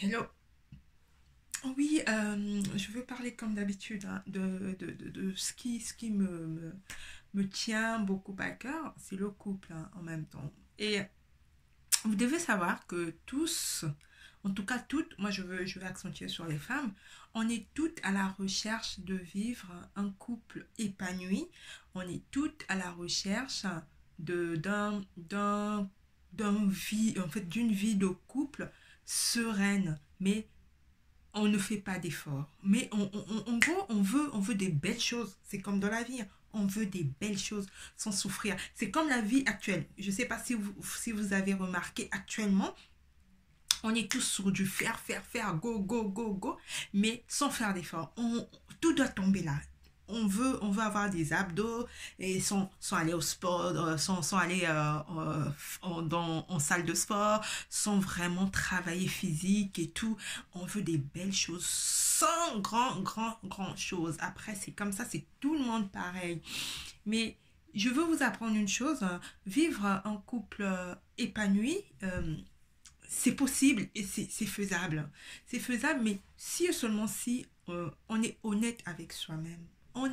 Hello. Oui, je veux parler comme d'habitude hein, de ce qui me tient beaucoup à cœur, c'est le couple hein, en même temps. Et vous devez savoir que tous, en tout cas toutes, moi je veux accentuer sur les femmes, on est toutes à la recherche de vivre un couple épanoui, on est toutes à la recherche d'un vie, en fait d'une vie de couple sereine, mais on ne fait pas d'efforts. Mais en gros, on veut des belles choses. C'est comme dans la vie. Hein. On veut des belles choses sans souffrir. C'est comme la vie actuelle. Je ne sais pas si vous avez remarqué actuellement, on est tous sur du faire, faire, faire, go, go, go, go, mais sans faire d'efforts. Tout doit tomber là. On veut avoir des abdos et sans aller au sport, sans aller en salle de sport, sans vraiment travailler physique et tout. On veut des belles choses sans grand chose. Après, c'est comme ça, c'est tout le monde pareil. Mais je veux vous apprendre une chose, vivre un couple épanoui, c'est possible et c'est faisable. C'est faisable, mais si et seulement si on est honnête avec soi-même. On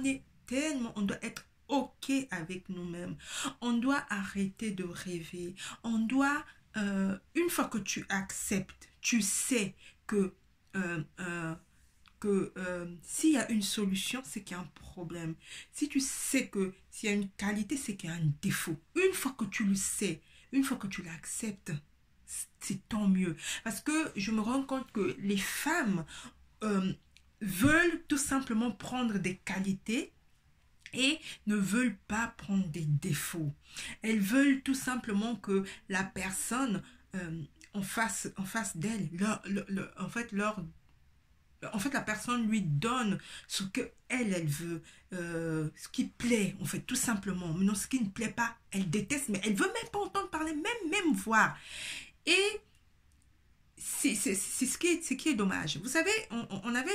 doit être OK avec nous-mêmes. On doit arrêter de rêver. On doit, une fois que tu acceptes, tu sais que, euh, euh, s'il y a une solution, c'est qu'il y a un problème. Si tu sais que s'il y a une qualité, c'est qu'il y a un défaut. Une fois que tu le sais, une fois que tu l'acceptes, c'est tant mieux. Parce que je me rends compte que les femmes euh, veulent tout simplement prendre des qualités et ne veulent pas prendre des défauts. Elles veulent tout simplement que la personne en face d'elle, en fait, la personne lui donne ce que elle veut, ce qui plaît, en fait, tout simplement. Mais non, ce qui ne plaît pas, elle déteste, mais elle veut même pas entendre parler, même voir. Et c'est ce qui est dommage. Vous savez,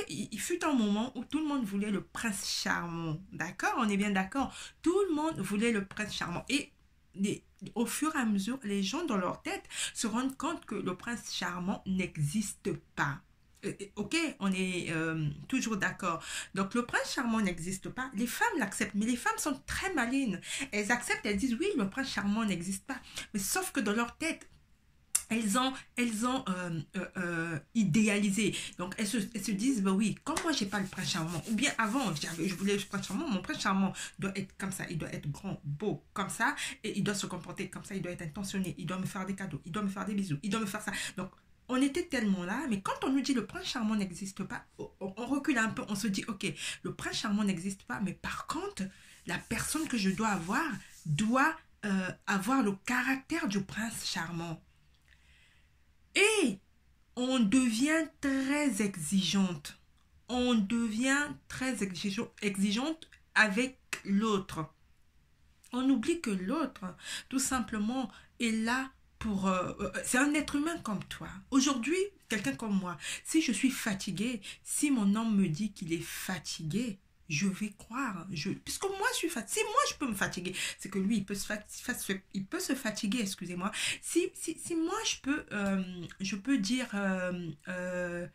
il fut un moment où tout le monde voulait le prince charmant. D'accord? On est bien d'accord. Tout le monde voulait le prince charmant. Et au fur et à mesure, les gens dans leur tête se rendent compte que le prince charmant n'existe pas. Ok, on est toujours d'accord. Donc le prince charmant n'existe pas. Les femmes l'acceptent, mais les femmes sont très malines. Elles acceptent, elles disent oui, le prince charmant n'existe pas. Mais sauf que dans leur tête, elles ont idéalisé. Donc, elles se disent, bah oui, comme moi, j'ai pas le prince charmant. Ou bien avant, je voulais le prince charmant. Mon prince charmant doit être comme ça. Il doit être grand, beau, comme ça. Et il doit se comporter comme ça. Il doit être intentionné. Il doit me faire des cadeaux. Il doit me faire des bisous. Il doit me faire ça. Donc, on était tellement là. Mais quand on nous dit le prince charmant n'existe pas, on recule un peu. On se dit, ok, le prince charmant n'existe pas. Mais par contre, la personne que je dois avoir doit avoir le caractère du prince charmant. Et on devient très exigeante. On devient très exigeante avec l'autre. On oublie que l'autre, tout simplement, est là pour... c'est un être humain comme toi. Aujourd'hui, quelqu'un comme moi, si je suis fatiguée, si mon homme me dit qu'il est fatigué, je vais croire. Puisque moi, je suis fatiguée. Si moi, je peux me fatiguer, c'est que lui, il peut se fatiguer, excusez-moi. Si moi, je peux dire... euh,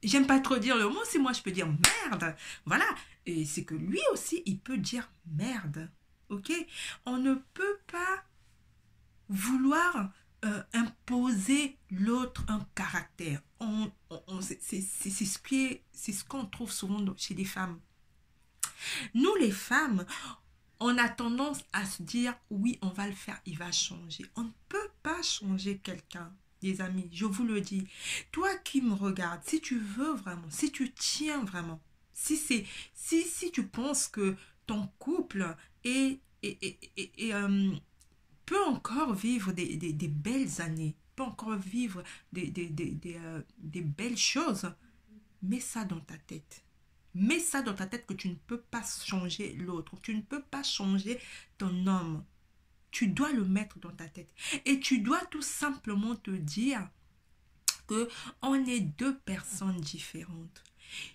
j'aime pas trop dire le mot, si moi, je peux dire merde. Voilà. Et c'est que lui aussi, il peut dire merde. Ok? On ne peut pas vouloir imposer l'autre un caractère. C'est ce qu'on trouve souvent chez les femmes. Nous, les femmes, on a tendance à se dire, oui, on va le faire, il va changer. On ne peut pas changer quelqu'un, les amis, je vous le dis. Toi qui me regardes, si tu veux vraiment, si tu tiens vraiment, si tu penses que ton couple peut encore vivre des belles années, peut encore vivre des belles choses, mets ça dans ta tête. Mets ça dans ta tête que tu ne peux pas changer l'autre. Tu ne peux pas changer ton homme. Tu dois le mettre dans ta tête. Et tu dois tout simplement te dire que on est deux personnes différentes.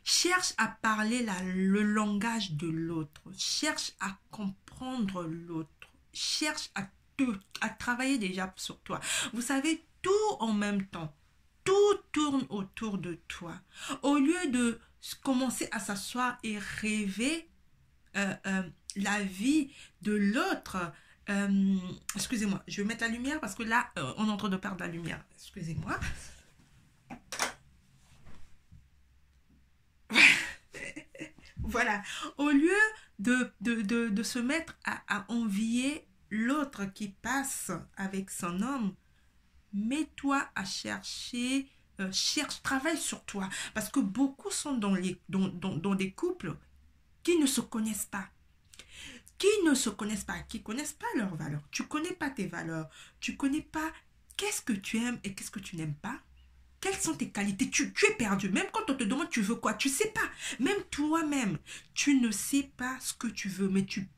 Cherche à parler le langage de l'autre. Cherche à comprendre l'autre. Cherche à travailler déjà sur toi. Vous savez, tout en même temps. Tout tourne autour de toi. Au lieu de commencer à s'asseoir et rêver la vie de l'autre, excusez-moi, je vais mettre la lumière parce que là, on est en train de perdre la lumière. Excusez-moi. Voilà. Au lieu de se mettre à envier l'autre qui passe avec son homme, mets-toi à chercher, travaille sur toi. Parce que beaucoup sont dans des couples qui ne se connaissent pas. Qui connaissent pas leurs valeurs. Tu connais pas tes valeurs. Tu connais pas qu'est-ce que tu aimes et qu'est-ce que tu n'aimes pas. Quelles sont tes qualités? Tu es perdu. Même quand on te demande tu veux quoi, tu sais pas. Même toi-même, tu ne sais pas ce que tu veux. Mais tu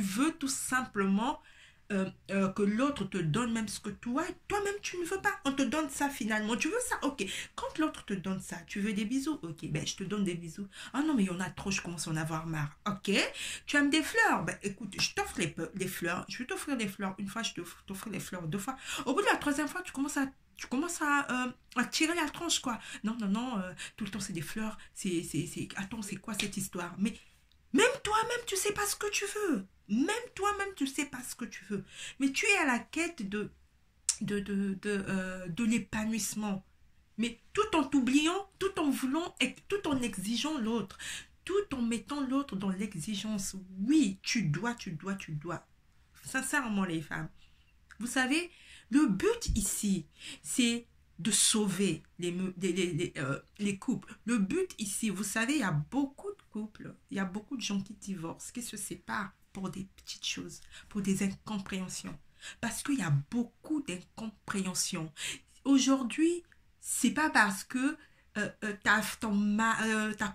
veux tout simplement que l'autre te donne même ce que toi-même tu ne veux pas. On te donne ça finalement. Tu veux ça? Ok. Quand l'autre te donne ça, tu veux des bisous? Ok, ben je te donne des bisous. Ah non, mais il y en a trop, je commence à en avoir marre. Ok. Tu aimes des fleurs? Ben écoute, je t'offre les fleurs. Je vais t'offrir des fleurs une fois, je t'offre les fleurs deux fois. Au bout de la troisième fois, tu commences à tirer la tranche, quoi. Non, non, non, tout le temps c'est des fleurs. Attends, c'est quoi cette histoire? Mais même toi-même, tu sais pas ce que tu veux. Même toi-même, tu sais pas ce que tu veux. Mais tu es à la quête de l'épanouissement. Mais tout en t'oubliant, tout en voulant et tout en exigeant l'autre. Tout en mettant l'autre dans l'exigence. Oui, tu dois, tu dois, tu dois. Sincèrement, les femmes. Vous savez, le but ici, c'est de sauver les couples. Le but ici, vous savez, il y a beaucoup de couples, il y a beaucoup de gens qui divorcent, qui se séparent pour des petites choses, pour des incompréhensions. Parce qu'il y a beaucoup d'incompréhensions. Aujourd'hui, c'est pas parce que ta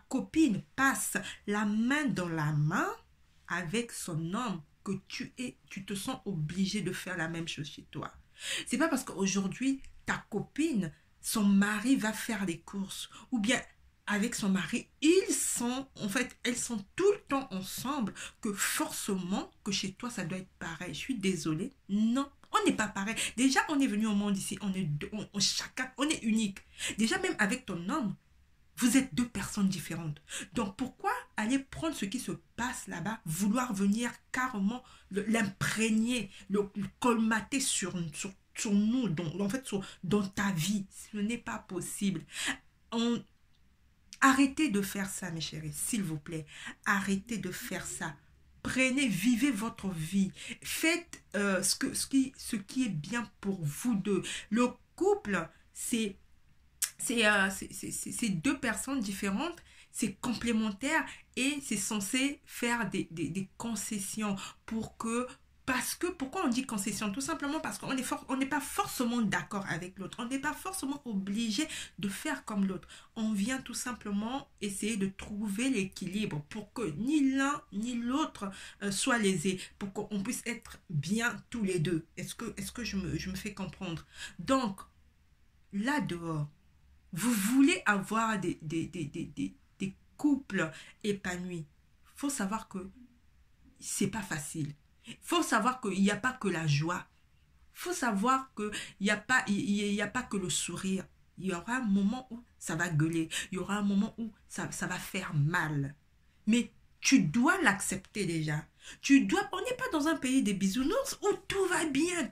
copine passe la main dans la main avec son homme que tu te sens obligé de faire la même chose chez toi. C'est pas parce qu'aujourd'hui, ta copine, son mari va faire des courses, ou bien avec son mari, elles sont tout le temps ensemble, que forcément, que chez toi, ça doit être pareil. Je suis désolée. Non, on n'est pas pareil. Déjà, on est venu au monde ici, chacun, on est unique. Déjà, même avec ton homme, vous êtes deux personnes différentes. Donc, pourquoi aller prendre ce qui se passe là-bas, vouloir venir carrément l'imprégner, le colmater sur nous, dans ta vie? Ce n'est pas possible. Arrêtez de faire ça, mes chéris, s'il vous plaît. Arrêtez de faire ça. Prenez, vivez votre vie. Faites ce qui est bien pour vous deux. Le couple, c'est deux personnes différentes, c'est complémentaire et c'est censé faire des concessions pourquoi on dit concession? Tout simplement parce on n'est pas forcément d'accord avec l'autre. On n'est pas forcément obligé de faire comme l'autre. On vient tout simplement essayer de trouver l'équilibre pour que ni l'un ni l'autre soit lésé. Pour qu'on puisse être bien tous les deux. Est-ce que je me fais comprendre? Donc, là dehors, vous voulez avoir des couples épanouis. Il faut savoir que c'est pas facile. Il faut savoir qu'il n'y a pas que la joie. Il faut savoir qu'il n'y a pas que le sourire. Il y aura un moment où ça va gueuler. Il y aura un moment où ça va faire mal. Mais tu dois l'accepter déjà. On n'est pas dans un pays des bisounours où tout va bien,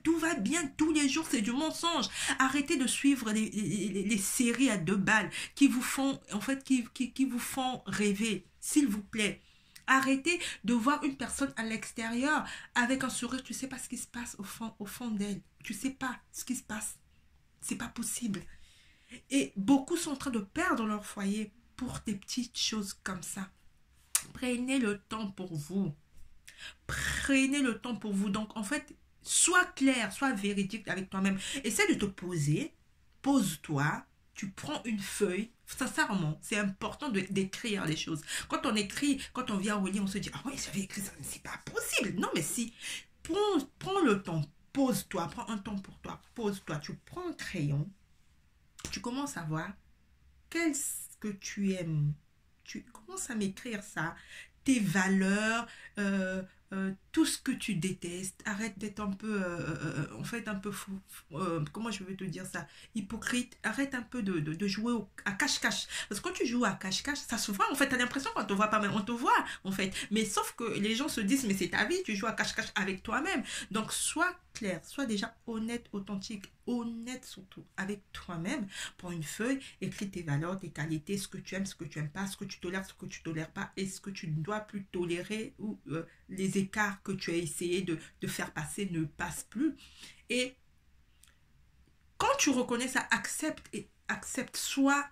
tous les jours c'est du mensonge. Arrêtez de suivre les séries à deux balles qui vous font, qui vous font rêver, s'il vous plaît. Arrêtez de voir une personne à l'extérieur avec un sourire, tu sais pas ce qui se passe au fond d'elle. Tu sais pas ce qui se passe. C'est pas possible. Et beaucoup sont en train de perdre leur foyer pour des petites choses comme ça. Prenez le temps pour vous. Prenez le temps pour vous. Donc, en fait, sois clair, sois véridique avec toi-même. Essaie de te poser. Pose-toi. Tu prends une feuille. Sincèrement, c'est important d'écrire les choses. Quand on écrit, quand on vient au lit, on se dit, ah oui, j'avais écrit ça, mais c'est pas possible. Non, mais si. Prends le temps. Pose-toi. Prends un temps pour toi. Pose-toi. Tu prends un crayon. Tu commences à voir qu'est-ce que tu aimes. Tu commences à m'écrire ça. Tes valeurs, tout ce que tu détestes, arrête d'être un peu, en fait, un peu fou, comment je vais te dire ça, hypocrite, arrête un peu de jouer à cache-cache. Parce que quand tu joues à cache-cache, ça se voit, en fait, t'as l'impression qu'on te voit pas, mais on te voit, en fait. Mais sauf que les gens se disent, mais c'est ta vie, tu joues à cache-cache avec toi-même. Donc, sois clair, sois déjà honnête, authentique, honnête surtout avec toi-même. Prends une feuille, écris tes valeurs, tes qualités, ce que tu aimes, ce que tu aimes pas, ce que tu tolères, ce que tu tolères pas, et ce que tu ne dois plus tolérer ou les écarts que tu as essayé de faire passer ne passent plus. Et quand tu reconnais ça, accepte et accepte, sois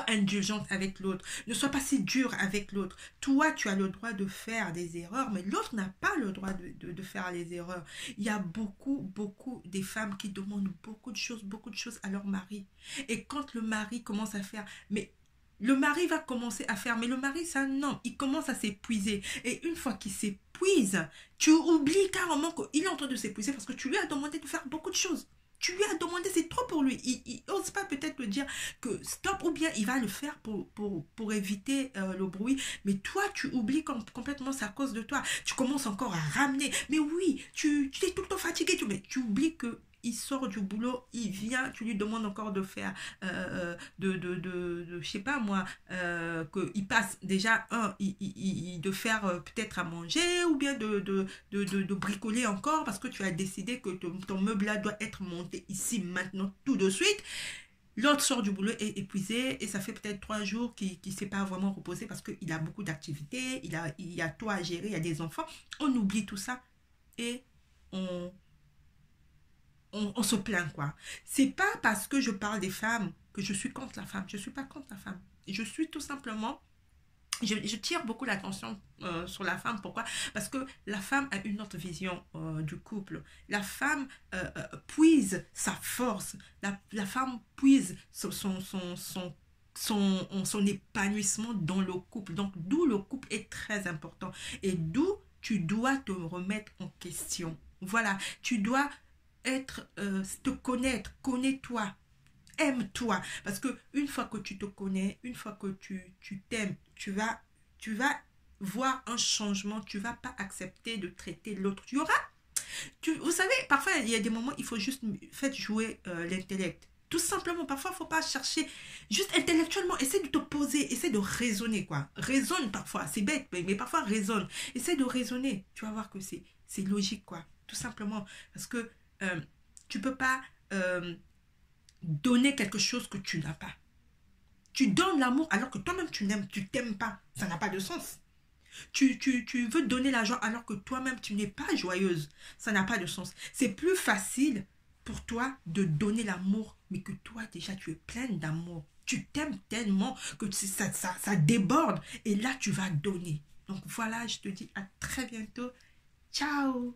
indulgente avec l'autre. Ne sois pas si dur avec l'autre. Toi, tu as le droit de faire des erreurs, mais l'autre n'a pas le droit de faire les erreurs. Il y a beaucoup des femmes qui demandent beaucoup de choses à leur mari. Et quand le mari commence à faire, mais le mari va commencer à faire, mais le mari, ça non, il commence à s'épuiser. Et une fois qu'il s'épuise, tu oublies carrément qu'il est en train de s'épuiser parce que tu lui as demandé de faire beaucoup de choses. Tu lui as demandé, c'est trop pour lui. Il n'ose pas peut-être te dire que stop ou bien il va le faire pour éviter le bruit. Mais toi, tu oublies complètement, c'est à cause de toi. Tu commences encore à ramener. Mais oui, tu es tout le temps fatigué. Mais tu oublies que il sort du boulot, il vient, tu lui demandes encore de faire, je sais pas moi, qu'il passe déjà, de faire peut-être à manger ou bien de bricoler encore parce que tu as décidé que ton meuble là doit être monté ici maintenant tout de suite. L'autre sort du boulot est épuisé et ça fait peut-être 3 jours qu'il ne s'est pas vraiment reposé parce qu'il a beaucoup d'activités, il y a toi à gérer, il y a des enfants. On oublie tout ça et on on se plaint, quoi. C'est pas parce que je parle des femmes que je suis contre la femme. Je suis pas contre la femme. Je suis tout simplement... Je tire beaucoup l'attention sur la femme. Pourquoi? Parce que la femme a une autre vision du couple. La femme puise sa force. La femme puise son épanouissement dans le couple. Donc, d'où le couple est très important. Et d'où tu dois te remettre en question. Voilà, tu dois te connaître, connais-toi, aime-toi. Parce que une fois que tu te connais, une fois que tu t'aimes, tu vas voir un changement. Tu vas pas accepter de traiter l'autre. Vous savez, parfois il y a des moments, il faut juste faire jouer l'intellect. Tout simplement, parfois, il ne faut pas chercher juste intellectuellement. Essaie de te poser, essaie de raisonner, quoi. Raisonne parfois, c'est bête, mais parfois raisonne. Essaie de raisonner. Tu vas voir que c'est logique, quoi. Tout simplement. Parce que tu ne peux pas donner quelque chose que tu n'as pas. Tu donnes l'amour alors que toi-même tu t'aimes pas. Ça n'a pas de sens. Tu veux donner la joie alors que toi-même tu n'es pas joyeuse. Ça n'a pas de sens. C'est plus facile pour toi de donner l'amour, mais que toi déjà tu es pleine d'amour. Tu t'aimes tellement que ça déborde et là tu vas donner. Donc voilà, je te dis à très bientôt. Ciao!